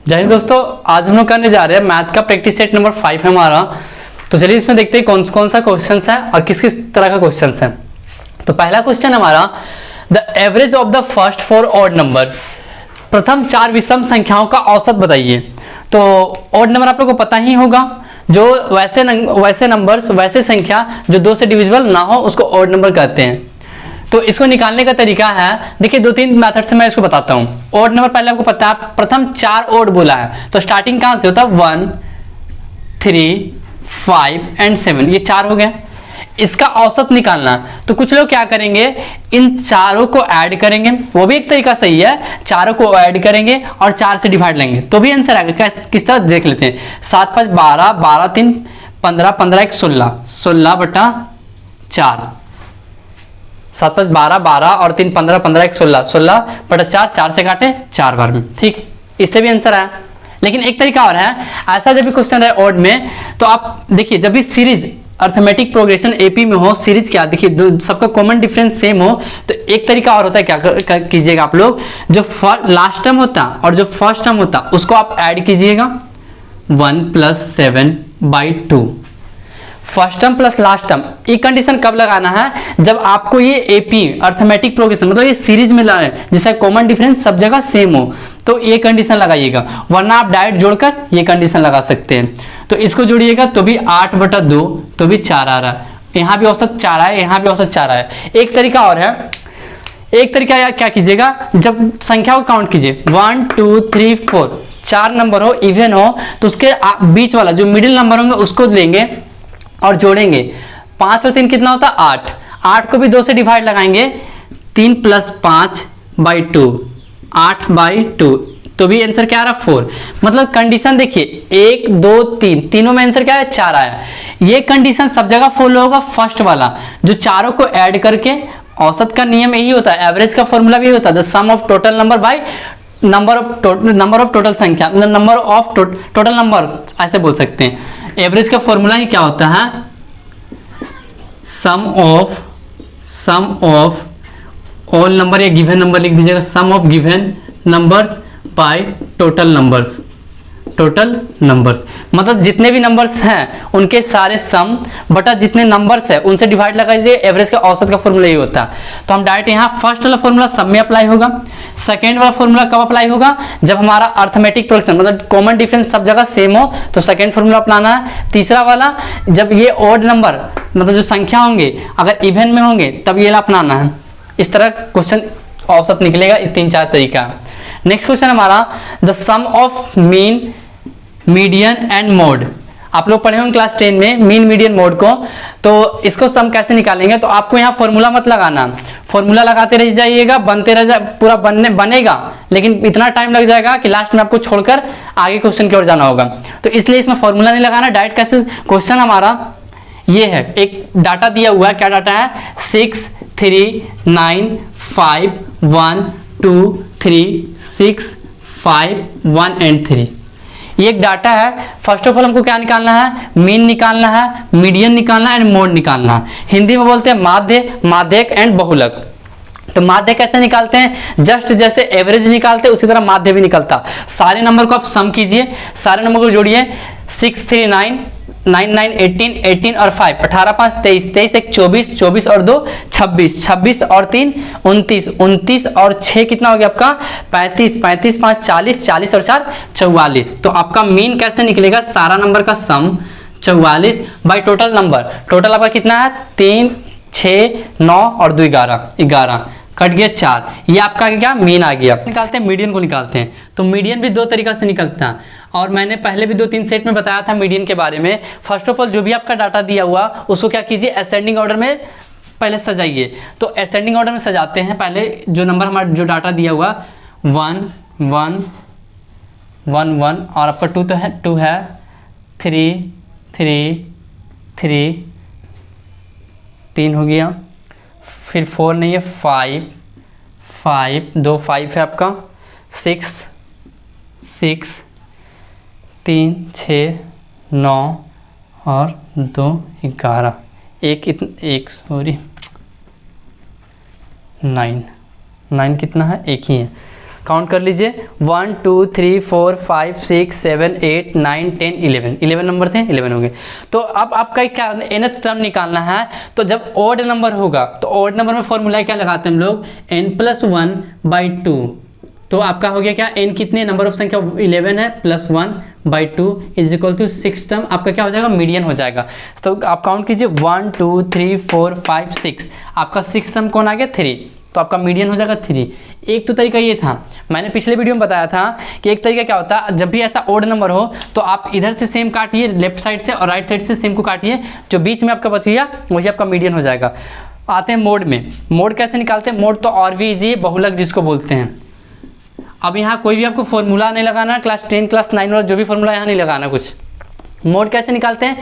जय हिंद दोस्तों, आज हम लोग करने जा रहे हैं मैथ का प्रैक्टिस सेट नंबर 5 है हमारा। तो चलिए इसमें देखते हैं कौन कौन सा क्वेश्चन है और किस किस तरह का क्वेश्चन है। तो पहला क्वेश्चन हमारा, the average of the first 4 odd number, प्रथम 4 विषम संख्याओं का औसत बताइए। तो ऑड नंबर आप लोग को पता ही होगा, जो वैसे नंबर्स वैसे संख्या जो 2 से डिविजिबल ना हो उसको ऑड नंबर कहते हैं। तो इसको निकालने का तरीका है, देखिए 2-3 मेथड से मैं इसको बताता हूँ। ऑड नंबर पहले आपको पता है, प्रथम 4 ऑड बोला है तो स्टार्टिंग कहां से होता है 1, 3, 5 एंड 7, ये 4 हो गए। इसका औसत निकालना, तो कुछ लोग क्या करेंगे, इन चारों को ऐड करेंगे, वो भी एक तरीका सही है, चारों को ऐड करेंगे और 4 से डिवाइड लेंगे तो भी आंसर आएगा। किस तरह देख लेते हैं, 7 5 12, 12 3 15, 15 1 16, 16 बटा 4, 7 5 12, 12 और 3 15, 15 1 16, 16 बटा 4, 4 से काटे 4 बार में, ठीक, इससे भी आंसर आया। लेकिन एक तरीका और है, ऐसा जब भी क्वेश्चन है ऑड में तो आप देखिए, जब भी सीरीज अर्थमेटिक प्रोग्रेशन एपी में हो, सीरीज क्या देखिए सबका कॉमन डिफरेंस सेम हो, तो एक तरीका और होता है, क्या कीजिएगा आप लोग, जो लास्ट टर्म होता और जो फर्स्ट टर्म होता उसको आप ऐड कीजिएगा, 1 + 7/2, first term plus last term. ये कंडीशन कब लगाना है, जब आपको ये एपी अर्थमेटिक प्रोग्रेशन मतलब ये सीरीज में जिसका कॉमन डिफरेंस सब जगह सेम हो, तो ये कंडीशन लगाइएगा, वरना आप डायरेक्ट जोड़कर ये कंडीशन लगा सकते हैं। तो इसको जोड़िएगा तो भी 8/2, तो भी 4 आ रहा है, यहाँ भी औसत 4 है, यहाँ भी औसत 4 है। एक तरीका और है, एक तरीका क्या कीजिएगा, जब संख्या को काउंट कीजिए 1 2 3 4, 4 नंबर हो, इवन हो, तो उसके बीच वाला जो मिडिल नंबर होंगे उसको लेंगे और जोड़ेंगे। 5 और 3 कितना होता है 8, 8 को भी 2 से डिवाइड लगाएंगे, 3 + 5/2, 8/2, तो भी आंसर क्या आ रहा है 4। मतलब कंडीशन देखिए 1 2 3, तीनों में आंसर क्या है 4 आया। ये कंडीशन सब जगह फॉलो होगा, फर्स्ट वाला जो चारों को ऐड करके, औसत का नियम यही होता है, एवरेज का फॉर्मूला भी होता है, the sum of total number by number of total संख्या, नंबर ऑफ टोटल नंबर ऐसे बोल सकते हैं। एवरेज का फॉर्मूला ही क्या होता है, सम ऑफ ऑल नंबर या गिवन नंबर लिख दीजिएगा, sum of given numbers by total numbers मतलब जितने भी नंबर्स हैं उनके सारे सम बटा जितने नंबर्स है उनसे डिवाइड लगा दीजिए, एवरेज का औसत का फॉर्मूला ये होता है। तो हम डायरेक्ट यहाँ फर्स्ट वाला फॉर्मूला सब में अप्लाई होगा, सेकेंड वाला फॉर्मूला कब अप्लाई होगा, जब हमारा अर्थमेटिक प्रोग्रेशन मतलब कॉमन डिफरेंस सब जगह सेम हो तो सेकेंड फॉर्मूला अपनाना है। तीसरा वाला, जब ये ऑड नंबर मतलब जो संख्या होंगे अगर इवन में होंगे तब ये अपनाना है। इस तरह क्वेश्चन औसत निकलेगा, 3-4 तरीका। नेक्स्ट क्वेश्चन हमारा, the sum of mean median and mode. आप लोग पढ़े होंगे क्लास 10 में मीन मीडियन मोड को, तो इसको सम कैसे निकालेंगे, तो आपको यहाँ फॉर्मूला मत लगाना, फॉर्मूला लगाते रह जाइएगा, बनते रह पूरा बनेगा, लेकिन इतना टाइम लग जाएगा कि लास्ट में आपको छोड़कर आगे क्वेश्चन की ओर जाना होगा। तो इसलिए इसमें फॉर्मूला नहीं लगाना, डायरेक्ट कैसे क्वेश्चन हमारा ये है, एक डाटा दिया हुआ है, क्या डाटा है 6 3 9 5 1 2 3 6 5 1 एंड 3, ये एक डाटा है। फर्स्ट ऑफ ऑल हमको क्या निकालना है, मीन निकालना है, मीडियन निकालना है एंड मोड निकालना है। हिंदी में बोलते हैं माध्य, माध्यक एंड बहुलक। तो माध्य कैसे निकालते हैं, जस्ट जैसे एवरेज निकालते हैं उसी तरह माध्य भी निकलता। सारे नंबर को आप सम कीजिए, सारे नंबर को जोड़िए, 6 3 9 9 9 18 18 और 5 18 5 23 23 1 24 24 और 2 26 26 और 3 29 29 और 6 कितना हो गया आपका 35 35 5 40 40 और 4 44। तो आपका मीन कैसे निकलेगा, सारा नंबर का सम 44 बाय टोटल नंबर, टोटल आपका कितना है 3 6 9 और 2 11 कट गया 4, ये आपका क्या मीन आ गया। निकालते हैं मीडियन को निकालते हैं, तो मीडियन भी 2 तरीका से निकलता है और मैंने पहले भी 2-3 सेट में बताया था मीडियन के बारे में। फर्स्ट ऑफ ऑल जो भी आपका डाटा दिया हुआ उसको क्या कीजिए, असेंडिंग ऑर्डर में पहले सजाइए। तो असेंडिंग ऑर्डर में सजाते हैं, पहले जो नंबर हमारा जो डाटा दिया हुआ 1 1 1 1 और आपका 2 है 3 3 3 3 हो गया, फिर 4 नहीं है 5 5 2 5 है आपका, 6 6 3 6 9 और 2 11, एक सॉरी 9 कितना है, एक ही है, काउंट कर लीजिए 1 2 3 4 5 6 7 8 9 10 11 11 नंबर थे, 11 हो गए। तो अब आपका क्या nth टर्म निकालना है, तो जब ऑड नंबर होगा तो ऑड नंबर में फॉर्मूला क्या लगाते हैं हम लोग, n+1/2। तो आपका हो गया क्या, n कितने नंबर ऑफ संख्या 11 है, +1/2 इज इक्वल टू 6 टर्म आपका क्या हो जाएगा, मीडियन हो जाएगा। तो आप काउंट कीजिए 1 2 3 4 5 6, आपका 6 टर्म कौन आ गया, 3, तो आपका मीडियन हो जाएगा 3। एक तो तरीका ये था, मैंने पिछले वीडियो में बताया था कि एक तरीका क्या होता है, जब भी ऐसा ओड नंबर हो तो आप इधर से सेम काटिए लेफ्ट साइड से और राइट साइड से सेम को काटिए, जो बीच में आपका बच गया वही आपका मीडियन हो जाएगा। आते हैं मोड में, मोड कैसे निकालते हैं, मोड तो और भी ईजी है, बहुलक जिसको बोलते हैं। अब यहाँ कोई भी आपको फॉर्मूला नहीं लगाना, क्लास 10 क्लास 9 वाला जो भी फॉर्मूला यहाँ नहीं लगाना कुछ। मोड कैसे निकालते हैं,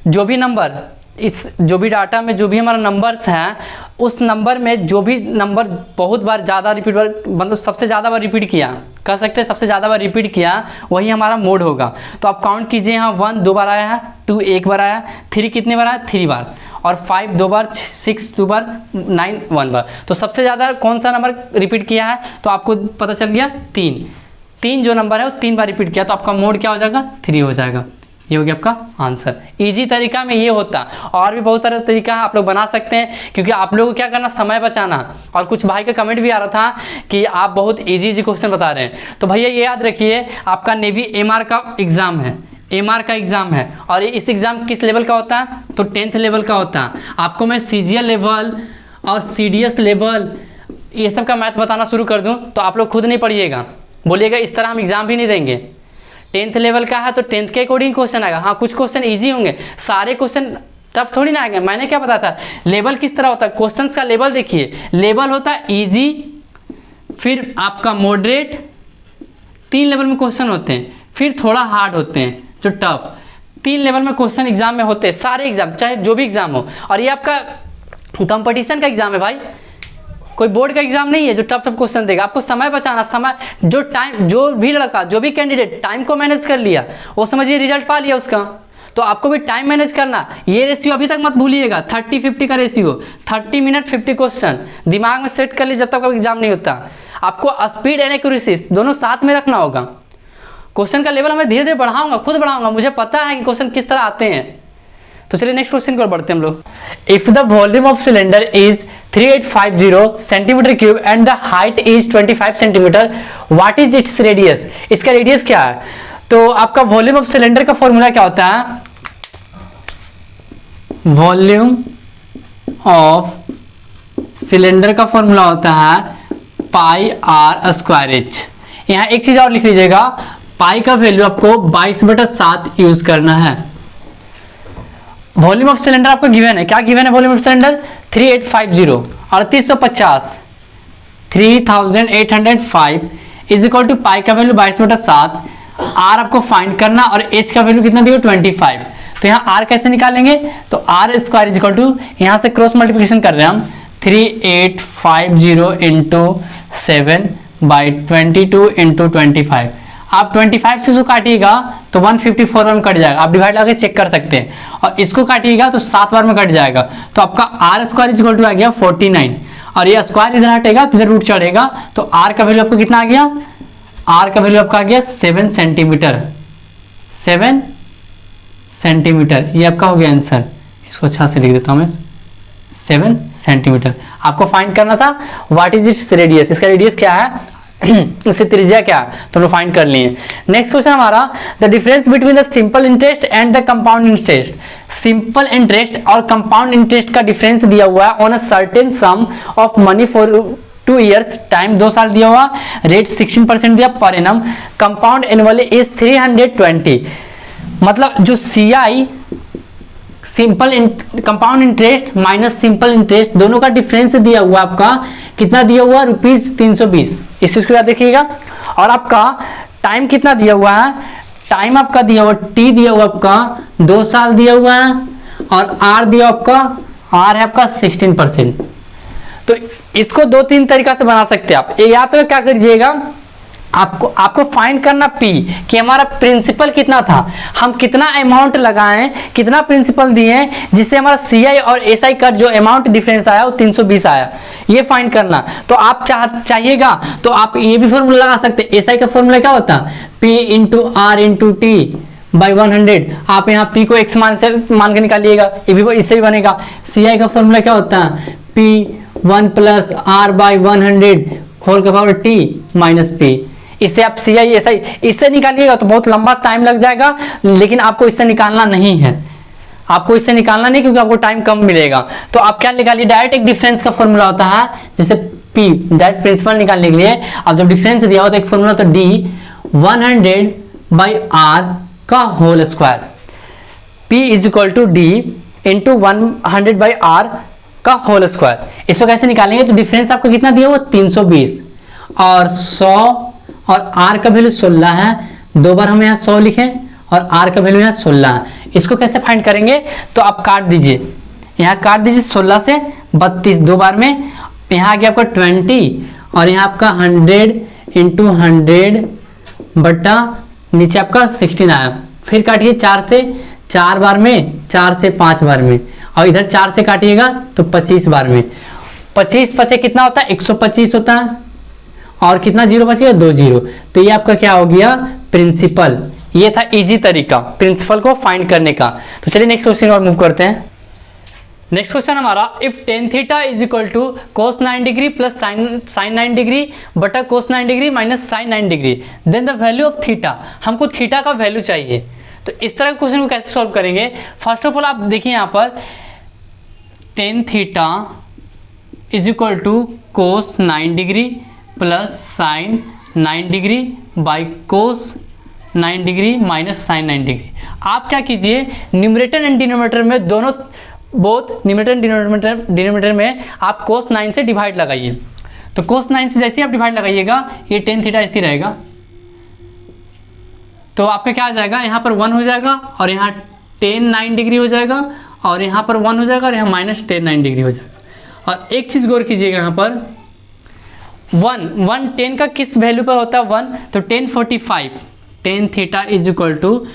जो भी नंबर इस जो भी डाटा में जो भी हमारा नंबर्स हैं उस नंबर में जो भी नंबर बहुत बार ज़्यादा रिपीट, मतलब सबसे ज़्यादा बार रिपीट किया, कह सकते हैं सबसे ज़्यादा बार रिपीट किया, वही हमारा मोड होगा। तो आप काउंट कीजिए, यहाँ 1 2 बार आया है, 2 1 बार आया, 3 कितने बार आया, 3 बार, और 5 2 बार, 6 2 बार, 9 1 बार। तो सबसे ज़्यादा कौन सा नंबर रिपीट किया है, तो आपको पता चल गया 3 जो नंबर है वो 3 बार रिपीट किया, तो आपका मोड क्या हो जाएगा, 3 हो जाएगा। ये हो गया आपका आंसर। इजी तरीका में ये होता, और भी बहुत सारे तरीका है आप लोग बना सकते हैं, क्योंकि आप लोगों को क्या करना, समय बचाना। और कुछ भाई का कमेंट भी आ रहा था कि आप बहुत इजी क्वेश्चन बता रहे हैं, तो भैया ये याद रखिए आपका नेवी एमआर का एग्जाम है, एमआर का एग्जाम है, और इस एग्जाम किस लेवल का होता है, तो 10th लेवल का होता है। आपको मैं सीजीएल लेवल और सीडीएस लेवल ये सब का मैथ बताना शुरू कर दूं तो आप लोग खुद नहीं पढ़िएगा, बोलिएगा इस तरह हम एग्जाम भी नहीं देंगे। 10th लेवल का है तो 10th के अकॉर्डिंग क्वेश्चन आएगा। हाँ, कुछ क्वेश्चन इजी होंगे, सारे क्वेश्चन तब थोड़ी ना आएंगे। मैंने क्या बताया था, लेवल किस तरह होता है, क्वेश्चंस का लेवल देखिए, लेवल होता है इजी, फिर आपका मॉडरेट, 3 लेवल में क्वेश्चन होते हैं, फिर थोड़ा हार्ड होते हैं जो टफ। 3 लेवल में क्वेश्चन एग्जाम में होते हैं, सारे एग्जाम चाहे जो भी एग्जाम हो। और ये आपका कंपटीशन का एग्जाम है भाई, कोई बोर्ड का एग्जाम नहीं है जो टफ क्वेश्चन देगा। आपको समय बचाना, समय जो टाइम, जो भी लड़का जो भी कैंडिडेट टाइम को मैनेज कर लिया वो समझिए रिजल्ट पा लिया उसका। तो आपको भी टाइम मैनेज करना, ये रेशियो अभी तक मत भूलिएगा, 30-50 का रेशियो, 30 मिनट 50 क्वेश्चन दिमाग में सेट कर लीजिए जब तक एग्जाम नहीं होता। आपको स्पीड एंड एक्यूरेसी दोनों साथ में रखना होगा। क्वेश्चन का लेवल मैं धीरे धीरे बढ़ाऊंगा, खुद बढ़ाऊंगा, मुझे पता है कि क्वेश्चन किस तरह आते हैं। तो चलिए नेक्स्ट क्वेश्चन की ओर बढ़ते हैं हम लोग। If the volume of cylinder is 3850 centimetre cube and the height is 25 centimetre, what is its radius, इसका रेडियस क्या है। तो आपका वॉल्यूम ऑफ सिलेंडर का फॉर्मूला क्या होता है, वॉल्यूम ऑफ सिलेंडर का फॉर्मूला होता है πr²h। यहां एक चीज और लिख लीजिएगा, पाई का वैल्यू आपको 22/7 यूज करना है। वॉल्यूम ऑफ सिलेंडर आपको गिवन है, क्या गिवन है वॉल्यूम ऑफ सिलेंडर, 3850 और 350 3805 इज इक्वल टू पाई का वैल्यू 22/7, आर आपको फाइंड करना और एच का वैल्यू कितना दिया 25। तो यहाँ आर कैसे निकालेंगे, तो r² इज इक्वल टू, यहाँ से क्रॉस मल्टीप्लिकेशन कर रहे हैं हम, 3850 इंटू 7/22 इंटू 25। आप 25 से इसको काटिएगा तो 154 बार में कट जाएगा, आप डिवाइड लगा चेक कर सकते हैं, और इसको काटिएगा तो 7 बार में कट जाएगा। तो आपका r² इज इक्वल टू आ गया 49, और ये स्क्वायर इधर हटेगा तो इधर रूट चढ़ेगा, तो r का वैल्यू आपको कितना आ गया, r का वैल्यू आपका आ गया 7 सेंटीमीटर, 7 सेंटीमीटर। ये आपका हो गया आंसर, इसको अच्छा से लिख देता हूँ मैं, 7 सेंटीमीटर। आपको फाइंड करना था व्हाट इज इट्स रेडियस, इसका रेडियस क्या है, इससे त्रिज्या क्या है, तो हम फाइंड कर लिए। नेक्स्ट क्वेश्चन हमारा, the difference between the simple interest and the compound interest. Simple interest और कंपाउंड इंटरेस्ट का डिफरेंस दिया हुआ है on a certain some of money for 2 years, time 2 साल दिया हुआ, रेट 16% दिया per annum, compound annually is 320। मतलब जो CI simple compound interest minus simple interest दोनों का डिफरेंस दिया हुआ आपका कितना दिया हुआ, ₹320। इस चीज को याद देखिएगा। और आपका टाइम कितना दिया हुआ है, टाइम आपका दिया हुआ T दिया हुआ आपका 2 साल दिया हुआ है, और R दिया आपका, R है आपका 16%। तो इसको 2-3 तरीका से बना सकते हैं आप। या तो क्या करिएगा, आपको फाइंड करना पी कि हमारा प्रिंसिपल कितना था, हम कितना अमाउंट लगाएं, कितना प्रिंसिपल दिए जिससे हमारा सीआई और एसआई का जो अमाउंट डिफरेंस आया वो 320 आया, ये फाइंड करना। तो आप चाहिएगा तो आप ये भी फॉर्मूला लगा सकते हैं। एसआई का फॉर्मूला क्या होता है, P into R into T by 100। आप यहाँ P को x मान के निकालिएगा, ये भी इससे भी बनेगा। सीआई का फॉर्मूला क्या होता है, P1 plus R by 100 whole का पावर टी माइनस पी। इससे आप सी आई एस आई इससे निकालिएगा तो बहुत लंबा टाइम लग जाएगा, लेकिन आपको इससे निकालना नहीं है, आपको इससे निकालना नहीं क्योंकि आपको टाइम कम मिलेगा। तो आप क्या निकालिए, डायरेक्ट एक डिफरेंस का फॉर्मूला होता है, जैसे P डायरेक्ट प्रिंसिपल निकालने के लिए अब जब डिफरेंस दिया हो तो एक फॉर्मूला तो D 100 बाई आर का whole square, P is equal to D into 100 by R का होल स्क्वायर। इसको कैसे निकालेंगे, तो डिफरेंस आपका कितना दिया वो 320 और 100 और r का वैल्यू 16 है, दो बार हम यहाँ 100 लिखें और r का वैल्यू यहाँ 16 है। इसको कैसे फाइंड करेंगे, तो आप काट दीजिए, यहाँ काट दीजिए 16 से 32 दो बार में, यहाँ आ गया आपका 20 और यहाँ आपका 100 इंटू 100 बटा नीचे आपका 16 आया। फिर काटिए 4 से 4 बार में, 4 से 5 बार में और इधर 4 से काटिएगा तो 25 बार में। 25 पचे कितना होता है, 125 होता है और कितना जीरो बचेगा, 2 जीरो। तो ये आपका क्या हो गया, प्रिंसिपल। ये था इजी तरीका प्रिंसिपल को फाइंड करने का। तो चलिए नेक्स्ट क्वेश्चन और मूव करते हैं। नेक्स्ट क्वेश्चन हमारा, if tan theta is equal to cos 9 degree plus sine 9 degree बटा cos 9 degree minus sine 9 degree, then the value of theta. हमको थीटा का वैल्यू चाहिए। तो इस तरह के क्वेश्चन को कैसे सॉल्व करेंगे, फर्स्ट ऑफ ऑल आप देखिए यहाँ पर tan theta is equal to cos 9 degree plus sine 9 degree by cos 9 degree minus sine 9 degree. आप क्या कीजिए, न्यूमरेटर एंड डिनोमिनेटर में दोनों बोथ न्यूमरेटर एंड डिनोमिनेटर में आप कोस 9 से डिवाइड लगाइए। तो कोस 9 से जैसे ही आप डिवाइड लगाइएगा ये टेन थीटा ऐसे रहेगा। तो आपका क्या आ जाएगा, यहाँ पर 1 हो जाएगा और यहाँ टेन 9 डिग्री हो जाएगा और यहाँ पर 1 हो जाएगा और यहाँ माइनस टेन 9 डिग्री हो जाएगा। और एक चीज़ गौर कीजिएगा, यहाँ पर 1 10 का किस वैल्यू पर होता है 1, तो 1045 tan theta is equal to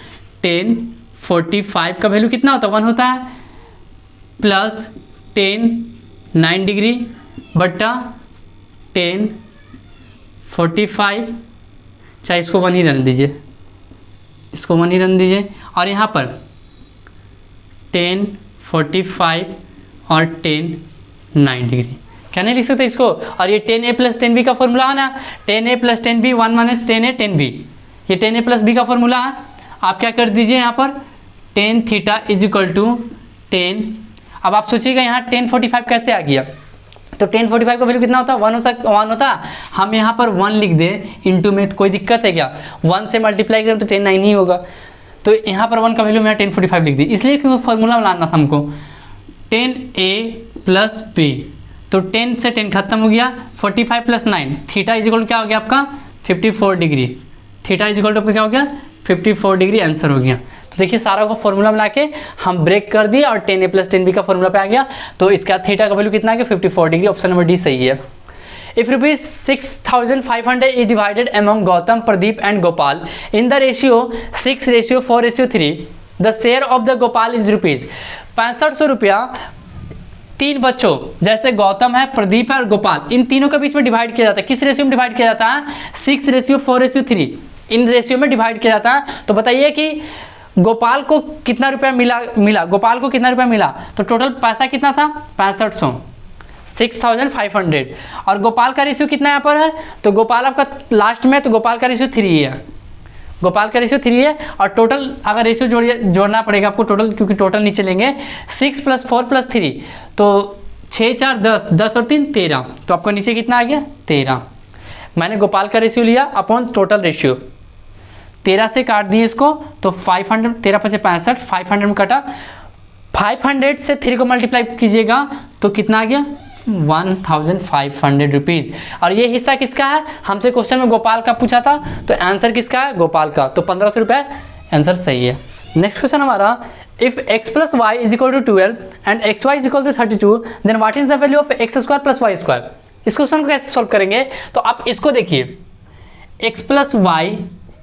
1045 का वैल्यू कितना होता है 1 होता है, प्लस 9 डिग्री बट्टा 1045, चाहे इसको 1 ही रन दीजिए, इसको 1 ही रन दीजिए। और यहाँ पर 1045 और 9 डिग्री क्या नहीं लिख सकते इसको। और ये 10a प्लस 10b का फॉर्मूला है ना, 10a plus 10b 1 minus 10a 10b, ये 10a प्लस b का फॉर्मूला है। आप क्या कर दीजिए यहाँ पर tan theta is equal to 10। अब आप सोचिएगा यहाँ 1045 कैसे आ गया, तो 1045 का वैल्यू कितना होता है 1 होता। हम यहाँ पर 1 लिख दें इंटू में, तो कोई दिक्कत है क्या, 1 से मल्टीप्लाई करें तो 10 9 ही होगा। तो यहाँ पर 1 का वैल्यू मैंने 1045 लिख दी, इसलिए क्योंकि फॉर्मूला बनाना था हमको 10a प्लस b। तो 10 से 10 खत्म हो गया, 45 प्लस 9 थीटा इज इक्वल क्या हो गया आपका 54 degree. Theta is equal to क्या हो गया 54 डिग्री, आंसर हो गया। तो देखिए सारा को फॉर्मूला मिला के हम ब्रेक कर दिए और 10a प्लस 10b का फॉर्मूला पे आ गया। तो इसका थीटा का वैल्यू कितना आ गया 54 डिग्री, ऑप्शन नंबर डी सही है। If rupees 6500 is divided among Gautam, Pradeep and Gopal in the ratio 6:4:3, the share of the Gopal is rupees 6500 रुपया 3 बच्चों जैसे गौतम है, प्रदीप है और गोपाल, इन तीनों के बीच में डिवाइड किया जाता है। किस रेशियो में डिवाइड किया जाता है 6:4:3, इन रेशियो में डिवाइड किया जाता है। तो बताइए कि गोपाल को कितना रुपया मिला गोपाल को कितना रुपया मिला, तो टोटल पैसा कितना था 6500, 6500। और गोपाल का रेशियो कितना यहाँ पर है, तो गोपाल आपका लास्ट में, तो गोपाल का रेशियो 3 है, गोपाल का रेशियो 3 है। और टोटल अगर रेशियो जोड़ना पड़ेगा आपको टोटल, क्योंकि टोटल नीचे लेंगे 6 + 4 + 3, तो 6 4 10, 10 और 3 13, तो आपको नीचे कितना आ गया 13। मैंने गोपाल का रेशियो लिया अपॉन टोटल रेशियो, 13 से काट दिए इसको तो 500, 13 × 5 = 65, 500 में कटा, 500 से 3 को मल्टीप्लाई कीजिएगा तो कितना आ गया 1500 रुपीज़। और ये हिस्सा किसका है, हमसे क्वेश्चन में गोपाल का पूछा था, तो आंसर किसका है गोपाल का, तो 1500 रुपये आंसर सही है। नेक्स्ट क्वेश्चन हमारा, if x + y = 12 and xy = 32, then what is the value of x² + y²। इस क्वेश्चन को कैसे सॉल्व करेंगे, तो आप इसको देखिए, x plus Y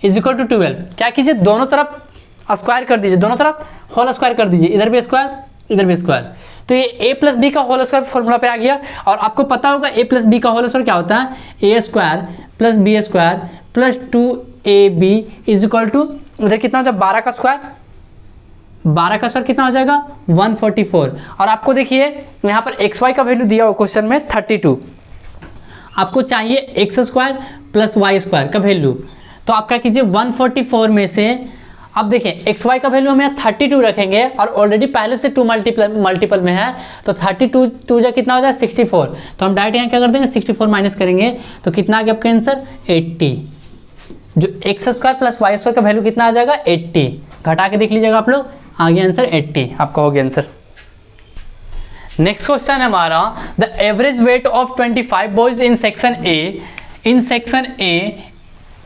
is equal to 12, क्या कीजिए दोनों तरफ स्क्वायर कर दीजिए, दोनों तरफ होल स्क्वायर कर दीजिए, इधर भी स्क्वायर इधर भी स्क्वायर, तो ये a प्लस बी का होल स्क्वायर फॉर्मूला पे आ गया। और आपको पता होगा a प्लस बी का होल स्क्वायर क्या होता है, A square plus B square plus 2ab is equal to, इधर कितना होता है 12 का स्क्वायर, 12 का स्क्वायर कितना हो जाएगा 144। और आपको देखिए यहाँ पर एक्स वाई का वैल्यू दिया हुआ क्वेश्चन में 32, आपको चाहिए X square plus Y square का वैल्यू, तो आप क्या कीजिए 144 में से, अब देखें एक्स वाई का वैल्यू हम यहाँ 32 रखेंगे और ऑलरेडी पहले से 2 मल्टीपल में है, तो 32 2 जा कितना हो जाए 64, तो हम डायरेक्ट यहाँ क्या कर देंगे 64 माइनस करेंगे, तो कितना आ गया आपका आंसर 80। जो X square plus Y square का वैल्यू कितना आ जाएगा 80, घटा के देख लीजिएगा आप लोग, आ गया आंसर 80, आपका हो गया आंसर। नेक्स्ट क्वेश्चन है हमारा, the average weight of 25 boys in section A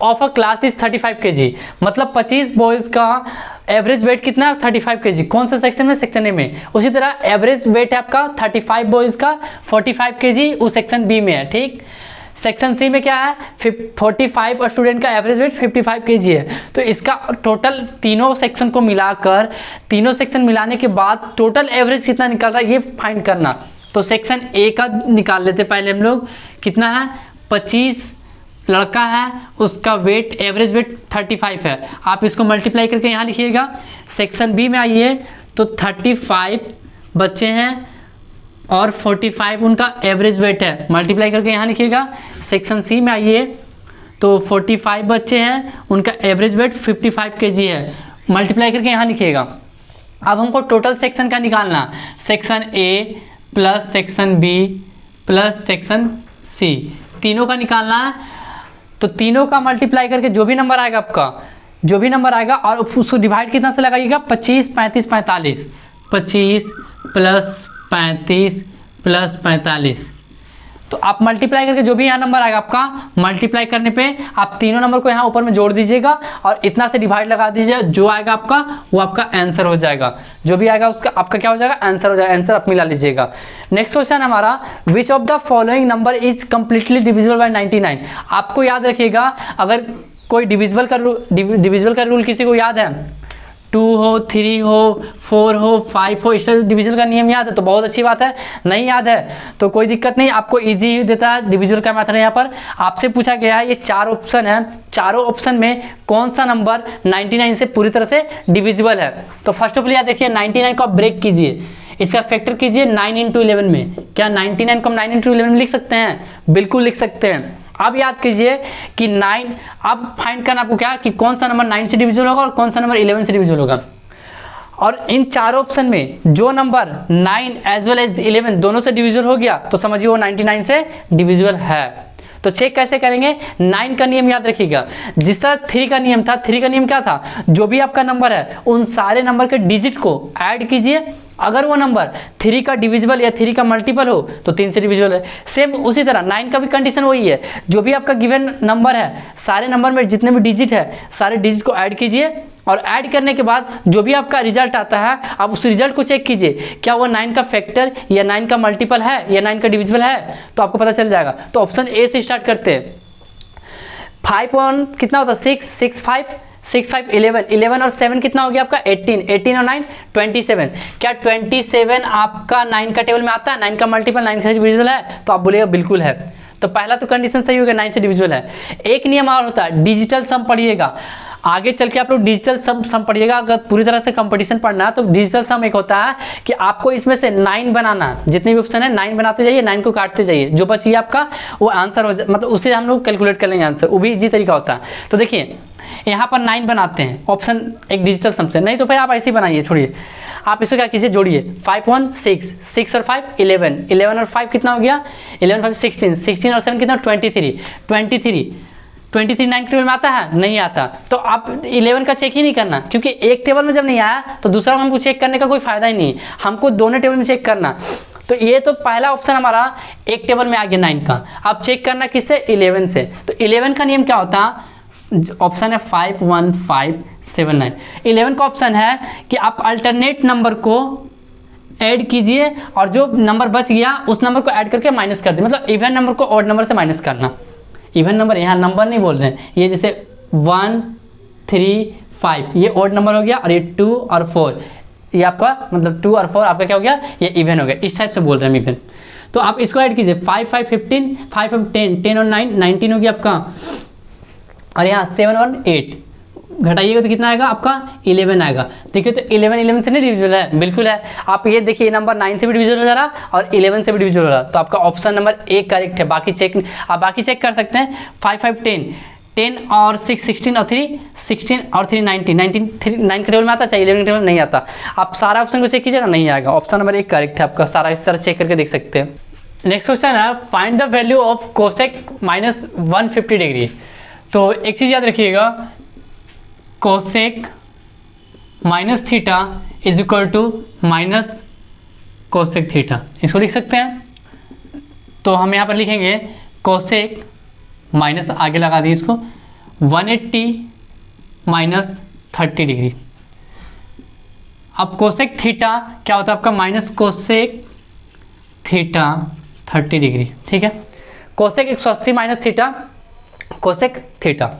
of a class is 35 kg, मतलब 25 बॉयज का एवरेज वेट कितना है 35 kg, कौन सा सेक्शन में, सेक्शन ए में। उसी तरह एवरेज वेट है आपका 35 बॉयज का 45 kg उस सेक्शन बी में है, ठीक। सेक्शन सी में क्या है 45 और स्टूडेंट का एवरेज वेट 55 kg है, तो इसका टोटल तीनों सेक्शन को मिलाकर, तीनों सेक्शन मिलाने के बाद टोटल एवरेज कितना निकल रहा है ये फाइंड करना। तो सेक्शन ए का निकाल लेते पहले हम लोग, कितना है 25 लड़का है, उसका वेट एवरेज वेट 35 है, आप इसको मल्टीप्लाई करके यहाँ लिखिएगा। सेक्शन बी में आइए तो 35 बच्चे हैं और 45 उनका एवरेज वेट है, मल्टीप्लाई करके यहाँ लिखिएगा। सेक्शन सी में आइए तो 45 बच्चे हैं, उनका एवरेज वेट 55 kg है, मल्टीप्लाई करके यहाँ लिखिएगा। अब हमको टोटल सेक्शन का निकालना, section A plus section B plus section C, तीनों का निकालना है। तो तीनों का मल्टीप्लाई करके जो भी नंबर आएगा आपका, जो भी नंबर आएगा, और उसको डिवाइड कितना से लगाइएगा 25 35 45, 25 प्लस 35 प्लस 45, तो आप मल्टीप्लाई करके जो भी यहाँ नंबर आएगा आपका, मल्टीप्लाई करने पे आप तीनों नंबर को यहाँ ऊपर में जोड़ दीजिएगा और इतना से डिवाइड लगा दीजिएगा, जो आएगा आपका वो आपका आंसर हो जाएगा, जो भी आएगा उसका आपका क्या हो जाएगा आंसर हो जाएगा, आंसर आप मिला लीजिएगा। नेक्स्ट क्वेश्चन हमारा, which of the following number is completely divisible by 99। आपको याद रखिएगा, अगर कोई डिविजिबल का रूल किसी को याद है, 2 हो 3 हो 4 हो 5 हो, इस डिविजन का नियम याद है तो बहुत अच्छी बात है, नहीं याद है तो कोई दिक्कत नहीं, आपको इजी देता है डिविजन का मेथड। यहाँ पर आपसे पूछा गया है, ये 4 ऑप्शन है, चारों ऑप्शन में कौन सा नंबर 99 से पूरी तरह से डिविजिबल है। तो फर्स्ट ऑफ ऑल याद देखिए 99 को आप ब्रेक कीजिए, इसका फैक्टर कीजिए 9 × 11 में। क्या 99 को हम 9 × 11 में लिख सकते हैं? बिल्कुल लिख सकते हैं। अब याद कीजिए कि 9, अब फाइंड करना आपको क्या कि कौन सा नंबर 9 से डिविजिबल होगा और कौन सा नंबर 11 से डिविजिबल होगा। और इन चारों ऑप्शन में जो नंबर 9 एज वेल एज 11 दोनों से डिविजिबल हो गया तो समझिए वो 99 से डिविजिबल है। तो चेक कैसे करेंगे? 9 का नियम याद रखिएगा, जिस तरह 3 का नियम था, 3 का नियम क्या था, जो भी आपका नंबर है उन सारे नंबर के डिजिट को ऐड कीजिए, अगर वो नंबर 3 का डिविजिबल या 3 का मल्टीपल हो तो 3 से डिविजिबल है। सेम उसी तरह 9 का भी कंडीशन वही है, जो भी आपका गिवन नंबर है सारे नंबर में जितने भी डिजिट है सारे डिजिट को ऐड कीजिए और ऐड करने के बाद जो भी आपका रिजल्ट आता है आप उस रिजल्ट को चेक कीजिए, क्या वो 9 का फैक्टर या 9 का मल्टीपल है या 9 का डिविजिबल है, तो आपको पता चल जाएगा। तो ऑप्शन ए से स्टार्ट करते हैं। 5 और कितना होता है 6, 6 5 6 5 11, 11 और 7 कितना हो गया आपका 18, 18 और 9 27। क्या 27 आपका 9 का टेबल में आता है? 9 का मल्टीपल 9 का डिविजिबल है? तो आप बोलिएगा बिल्कुल है। तो पहला तो कंडीशन सही हो गया, 9 से डिविजिबल है। एक नियम और होता है, डिजिटल सम पढ़िएगा, आगे चल के आप लोग डिजिटल सम पढ़िएगा। अगर पूरी तरह से कंपटीशन पढ़ना है तो डिजिटल सम एक होता है कि आपको इसमें से 9 बनाना, जितने भी ऑप्शन है 9 बनाते जाइए, 9 को काटते जाइए, जो बचिए आपका वो आंसर हो जाए, मतलब उसे हम लोग कैलकुलेट कर लेंगे आंसर, वो भी इजी तरीका होता है। तो देखिए यहाँ पर 9 बनाते हैं ऑप्शन एक डिजिटल सम से, नहीं तो फिर आप ऐसे ही बनाइए, छोड़िए आप इसको क्या कीजिए जोड़िए, 5 1 6, 6 और 5 11, 11 और 5 कितना हो गया 11 5 16, 16 और 7 कितना 23, 23 9 टेबल में आता है? नहीं आता। तो आप 11 का चेक ही नहीं करना, क्योंकि एक टेबल में जब नहीं आया तो दूसरा हमको चेक करने का कोई फायदा ही नहीं, हमको दोनों टेबल में चेक करना। तो ये तो पहला ऑप्शन हमारा एक टेबल में आ गया 9 का, आप चेक करना किससे 11 से। तो 11 का नियम क्या होता है? ऑप्शन है 5 1 5 7 9। 11 का ऑप्शन है कि आप अल्टरनेट नंबर को ऐड कीजिए और जो नंबर बच गया उस नंबर को ऐड करके माइनस कर दे, मतलब इवन नंबर को ऑड नंबर से माइनस करना। इवन नंबर, यहाँ नंबर नहीं बोल रहे हैं, ये जैसे 1 3 5 ये ऑड नंबर हो गया, और ये 2 और 4 ये आपका मतलब 2 और 4 आपका क्या हो गया, ये इवन हो गया। इस टाइप से बोल रहे हैं इवन। तो आप इसको ऐड कीजिए, 5 5 15, 5 5 10, 10 और 9 19 हो गया आपका, और यहाँ 7 और 8 घटाइएगा तो कितना आएगा आपका 11 आएगा। देखिए तो 11 से नहीं डिविजिबल है, बिल्कुल है। आप ये देखिए नंबर 9 से भी डिविजिबल हो जा रहा और 11 से भी डिविजिबल हो रहा, तो आपका ऑप्शन नंबर ए करेक्ट है। बाकी चेक कर सकते हैं। 5 5 10, 10 और 6 16 और 3 16 और 3 19, 9 के टेबल में आता, चाहे 11 के टेबल में नहीं आता। आप सारा ऑप्शन को चेक कीजिएगा, नहीं आएगा। ऑप्शन नंबर एक करेक्ट है आपका, सारा इस तरह चेक करके देख सकते हैं। नेक्स्ट क्वेश्चन है find the value of cosec minus 150 degree. तो एक चीज़ याद रखिएगा, cosec minus theta is equal to minus cosec theta, इसको लिख सकते हैं। तो हम यहाँ पर लिखेंगे कोसेक माइनस आगे लगा दी इसको 180 माइनस 30 डिग्री। अब कोसेक थीटा क्या होता है आपका, माइनस कोसेक थीटा 30 डिग्री, ठीक है। Cosec 180 minus theta cosec theta,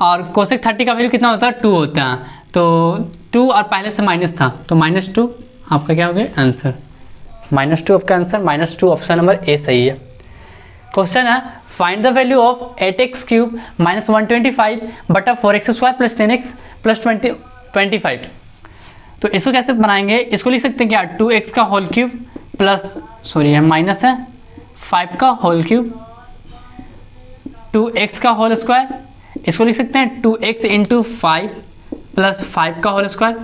और कोसेक 30 का वैल्यू कितना होता है, 2 होता है। तो 2 और पहले से माइनस था, तो -2 आपका क्या हो गया आंसर, -2 आपका आंसर, -2 ऑप्शन नंबर ए सही है। क्वेश्चन है find the value of 8x cube minus 125 बटा 4x square plus 10x plus 25। तो इसको कैसे बनाएंगे, इसको लिख सकते हैं क्या, 2x का होल क्यूब प्लस, सॉरी है माइनस है 5 का होल क्यूब 2x का होल स्क्वायर, इसको लिख सकते हैं 2x इंटू 5 प्लस 5 का होल स्क्वायर।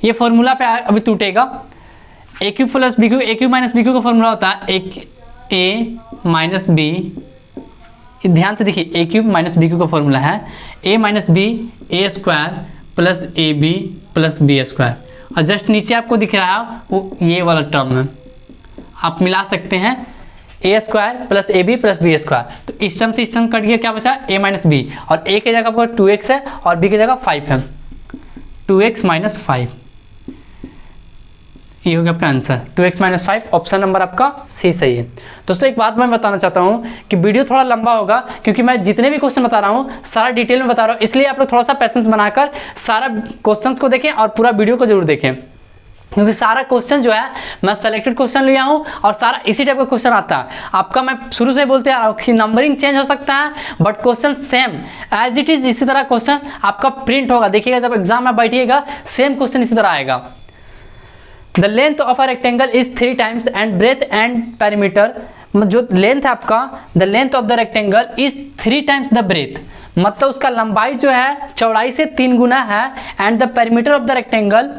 ये फॉर्मूला पे अभी टूटेगा, A cube plus B cube, A cube minus B cube का फॉर्मूला होता है ए माइनस बी। ध्यान से देखिए, A cube minus B cube का फॉर्मूला है A minus B A square plus A B plus B square, और just नीचे आपको दिख रहा है वो ये वाला टर्म है, आप मिला सकते हैं A square plus A B plus B square. तो इस टर्म से इस टर्म कट गया, क्या बचा ए माइनस बी, और ए की जगह आपको 2x है और बी की जगह 5 है, 2x माइनस 5, ये हो गया आपका answer 2x minus 5, option number आपका सी सही है। दोस्तों एक बात मैं बताना चाहता हूँ कि वीडियो थोड़ा लंबा होगा, क्योंकि मैं जितने भी क्वेश्चन बता रहा हूँ सारा डिटेल में बता रहा हूँ, इसलिए आप लोग थोड़ा सा पैसेंस बनाकर सारा क्वेश्चंस को देखें और पूरा वीडियो को जरूर देखें, क्योंकि सारा क्वेश्चन जो है मैं सेलेक्टेड क्वेश्चन लिया हूँ और सारा इसी टाइप का क्वेश्चन आता है आपका। मैं शुरू से बोलते आ रहा हूँ कि नंबरिंग चेंज हो सकता है but question same as it is इसी तरह क्वेश्चन आपका प्रिंट होगा। देखिएगा जब एग्जाम में बैठिएगा सेम क्वेश्चन इसी तरह आएगा। The length of a rectangle is 3 times and breadth and perimeter, जो लेंथ है आपका, the length of the rectangle is 3 times the breadth, मतलब उसका लंबाई जो है चौड़ाई से 3 गुना है, and the perimeter of the rectangle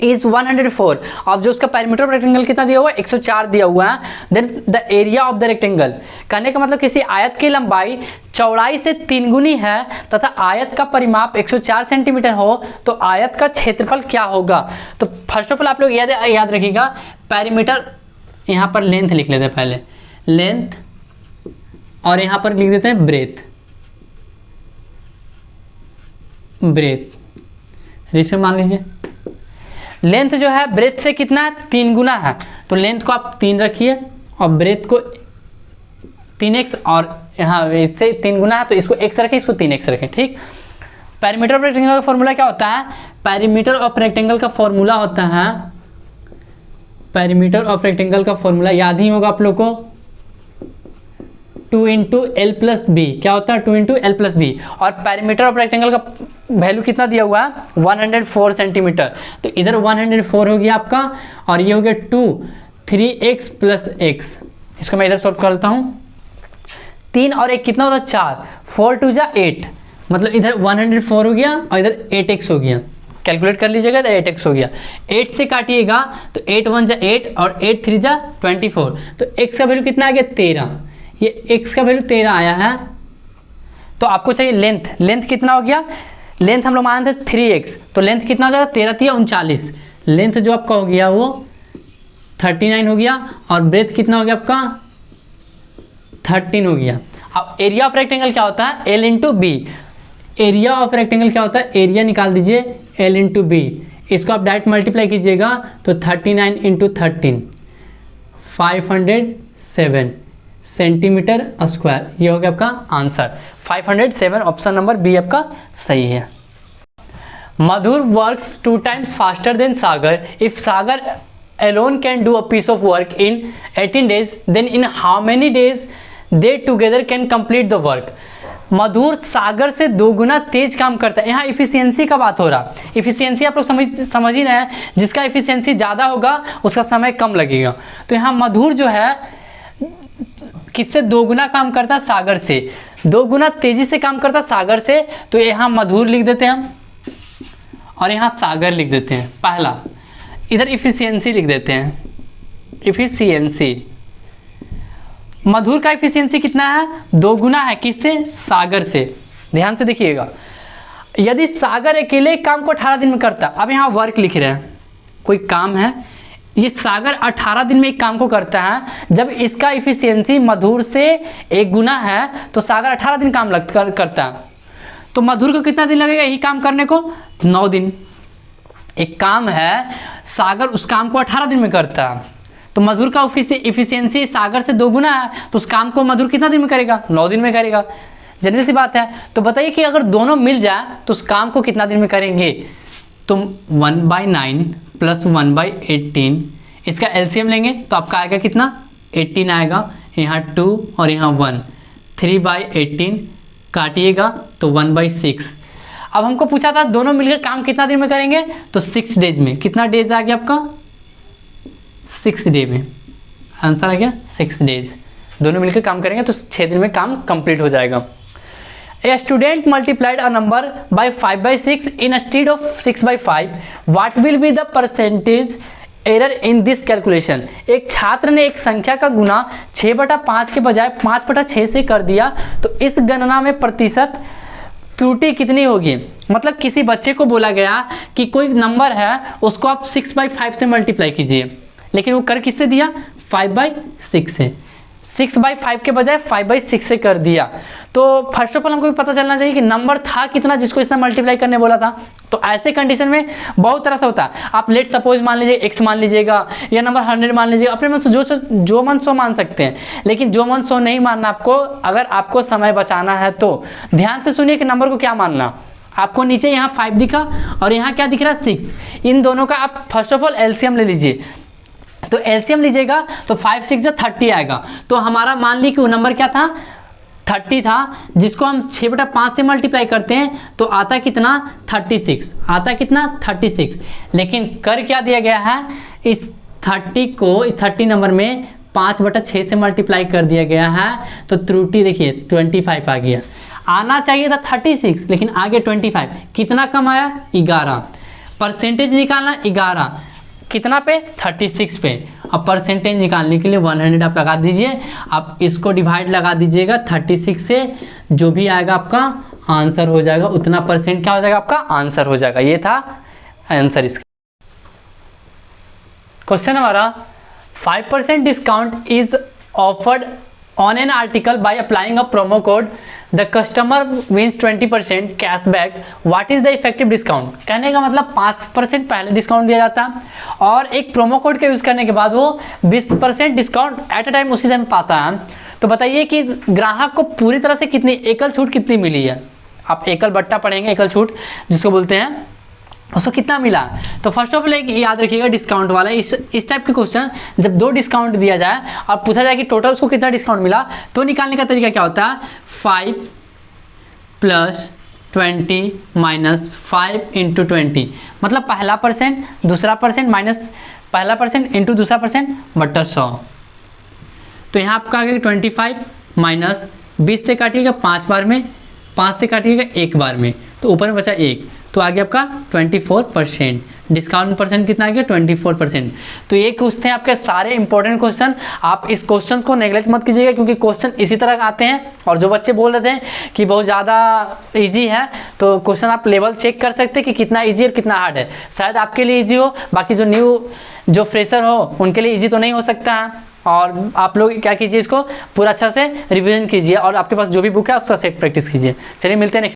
is 104। अब जो उसका पेरीमीटर ऑफ रेक्टेंगल कितना दिया हुआ है, 104 दिया हुआ है। Then the area of the rectangle, कहने का मतलब किसी आयत की लंबाई चौड़ाई से 3 गुनी है तथा आयत का परिमाप 104 सेंटीमीटर हो तो आयत का क्षेत्रफल क्या होगा। तो फर्स्ट ऑफ ऑल आप लोग याद रखिएगा, पेरीमीटर यहाँ पर लेंथ लिख लेते हैं पहले, लेंथ, और यहाँ पर लिख देते हैं ब्रेथ, रेशियो मान लीजिए। लेंथ जो है ब्रेथ से कितना है, 3 गुना है, तो लेंथ को आप 3 रखिए और ब्रेथ को 3x, और यहाँ इससे 3 गुना है तो इसको x रखें, इसको 3x रखें, ठीक। पेरीमीटर ऑफ रेक्टेंगल का फॉर्मूला क्या होता है, पेरीमीटर ऑफ रेक्टेंगल का फॉर्मूला होता है, पेरीमीटर ऑफ रेक्टेंगल का फॉर्मूला याद ही होगा आप लोग को, 2 इंटू एल प्लस बी, क्या होता है 2 इंटू एल प्लस बी, और पेरीमीटर ऑफ रेक्टेंगल का वैल्यू कितना दिया हुआ है 104 सेंटीमीटर, तो इधर 104 हो गया आपका, और ये हो गया 2 3x प्लस x, इसको मैं इधर सॉल्व कर लेता हूँ, 3 और 1 कितना होता है 4, 4 2 जा 8, मतलब इधर 104 हो गया और इधर 8x हो गया, कैलकुलेट कर लीजिएगा तो 8x हो गया, 8 से काटिएगा तो 8 1 जा 8 और 8 3 जा 24, तो x का वैल्यू कितना आ गया 13, ये x का वैल्यू 13 आया है। तो आपको चाहिए लेंथ, लेंथ कितना हो गया, लेंथ हम लोग मानते थे 3x, तो लेंथ कितना हो जाएगा 13 3 39, लेंथ जो आपका हो गया वो 39 हो गया, और ब्रेथ कितना हो गया आपका 13 हो गया। अब एरिया ऑफ रेक्टेंगल क्या होता है, l into B, area of rectangle क्या होता है, एरिया निकाल दीजिए l इंटू बी, इसको आप डायरेक्ट मल्टीप्लाई कीजिएगा तो 39 इंटू 13 507, सेंटीमीटर स्क्वायर। ये हो गया आपका आंसर 507, ऑप्शन नंबर बी आपका सही है। Madhur works 2 times faster than Sagar. If Sagar alone can do a piece of work in 18 days, then in how many days they together can complete the work। मधुर सागर से 2 गुना तेज काम करता है। यहाँ इफिशियंसी का बात हो रहा। इफिशियंसी आप लोग समझ ही रहे हैं, जिसका इफिशियंसी ज़्यादा होगा उसका समय कम लगेगा। तो यहाँ मधुर जो है किससे 2 गुना काम करता है? सागर से। 2 गुना तेजी से काम करता है सागर से, तो यहाँ मधुर लिख देते हैं हम और यहाँ सागर लिख देते हैं पहला। इधर इफिशियंसी लिख देते हैं, इफिशियंसी। मधुर का इफिशियंसी कितना है? 2 गुना है, किससे? सागर से। ध्यान से देखिएगा, यदि सागर अकेले काम को 18 दिन में करता, अब यहाँ वर्क लिख रहे हैं, कोई काम है, ये सागर 18 दिन में एक काम को करता है। जब इसका इफिशियंसी मधुर से 1 गुना है तो सागर 18 दिन काम करता है, तो मधुर को कितना दिन लगेगा यही काम करने को? 9 दिन। एक काम है, सागर उस काम को 18 दिन में करता है, तो मधुर का इफिशियंसी सागर से 2 गुना है, तो उस काम को मधुर कितना दिन में करेगा? 9 दिन में करेगा। जनरल सी बात है। तो बताइए कि अगर दोनों मिल जाए तो उस काम को कितना दिन में करेंगे? तो 1/9 + 1/18, इसका एलसीएम लेंगे तो आपका आएगा कितना? 18 आएगा। यहाँ 2 और यहाँ 1, 3/18 काटिएगा तो 1/6। अब हमको पूछा था दोनों मिलकर काम कितना दिन में करेंगे, तो 6 डेज में। कितना डेज आ गया आपका? 6 डे में। आंसर आ गया 6 डेज। दोनों मिलकर काम करेंगे तो 6 दिन में काम कंप्लीट हो जाएगा। A student multiplied a number by 5/6 instead of 6/5. What will be the percentage error in this calculation? एक छात्र ने एक संख्या का गुना 6/5 के बजाय 5/6 से कर दिया, तो इस गणना में प्रतिशत त्रुटि कितनी होगी? मतलब किसी बच्चे को बोला गया कि कोई नंबर है उसको आप 6/5 से मल्टीप्लाई कीजिए, लेकिन वो कर किससे दिया? 5/6 से। 6/5 के बजाय 5/6 से कर दिया। तो फर्स्ट ऑफ ऑल हमको भी पता चलना चाहिए कि नंबर था कितना जिसको इससे मल्टीप्लाई करने बोला था। तो ऐसे कंडीशन में बहुत तरह से होता है। आप लेट सपोज मान लीजिए x मान लीजिएगा, या नंबर 100 मान लीजिएगा, अपने मन से जो मन सो मान सकते हैं, लेकिन जो मन सो नहीं मानना आपको। अगर आपको समय बचाना है तो ध्यान से सुनिए कि नंबर को क्या मानना। आपको नीचे यहाँ 5 दिखा और यहाँ क्या दिख रहा है? 6। इन दोनों का आप फर्स्ट ऑफ ऑल एलसीएम ले लीजिए। तो एलसीएम लीजिएगा तो 5 6 30 आएगा। तो हमारा मान ली कि वो नंबर क्या था? 30 था, जिसको हम 6/5 से मल्टीप्लाई करते हैं तो आता कितना? 36। आता कितना? 36। लेकिन कर क्या दिया गया है? इस 30 को, इस 30 नंबर में 5/6 से मल्टीप्लाई कर दिया गया है। तो त्रुटि देखिए 25 आ गया। आना चाहिए था 36, लेकिन आगे 25। कितना कम आया? 11। परसेंटेज निकालना 11, कितना पे? 36 पे। अब परसेंटेज निकालने के लिए 100 आप लगा दीजिए। आप इसको डिवाइड लगा दीजिएगा 36 से, जो भी आएगा आपका आंसर हो जाएगा। उतना परसेंट क्या हो जाएगा? आपका आंसर हो जाएगा। ये था आंसर इसका। क्वेश्चन हमारा 5% discount is offered on an article by applying a promo code, the customer wins 20% cashback, what is the effective discount? कहने का मतलब 5% पहले डिस्काउंट दिया जाता है और एक प्रोमो कोड का यूज करने के बाद वो 20% डिस्काउंट एट अ टाइम उसी समय पाता है। तो बताइए कि ग्राहक को पूरी तरह से कितनी एकल छूट कितनी मिली है? आप एकल बट्टा पढ़ेंगे, एकल छूट जिसको बोलते हैं, उसको कितना मिला? तो फर्स्ट ऑफ ऑल एक याद रखिएगा डिस्काउंट वाला। इस टाइप के क्वेश्चन जब 2 डिस्काउंट दिया जाए और पूछा जाए कि टोटल उसको कितना डिस्काउंट मिला, तो निकालने का तरीका क्या होता है? 5 + 20 - 5 × 20, मतलब पहला परसेंट, दूसरा परसेंट माइनस पहला परसेंट इंटू दूसरा परसेंट बटा 100। तो यहाँ आपका आ गया 25 माइनस 20 से काटिएगा 5 बार में, 5 से काटिएगा 1 बार में, तो ऊपर में बचा 1, तो आ गया आपका 24%। डिस्काउंट परसेंट कितना आ गया? 24%। तो ये कुछ थे आपके सारे इंपॉर्टेंट क्वेश्चन। आप इस क्वेश्चन को नेगलेक्ट मत कीजिएगा, क्योंकि क्वेश्चन इसी तरह आते हैं। और जो बच्चे बोल रहे थे कि बहुत ज़्यादा इजी है, तो क्वेश्चन आप लेवल चेक कर सकते हैं कि कितना इजी और कितना हार्ड है। शायद आपके लिए ईजी हो, बाकी जो फ्रेशर हो उनके लिए ईजी तो नहीं हो सकता है। और आप लोग क्या कीजिए, इसको पूरा अच्छा से रिवीजन कीजिए और आपके पास जो भी बुक है उसका सेट प्रैक्टिस कीजिए। चलिए मिलते हैं।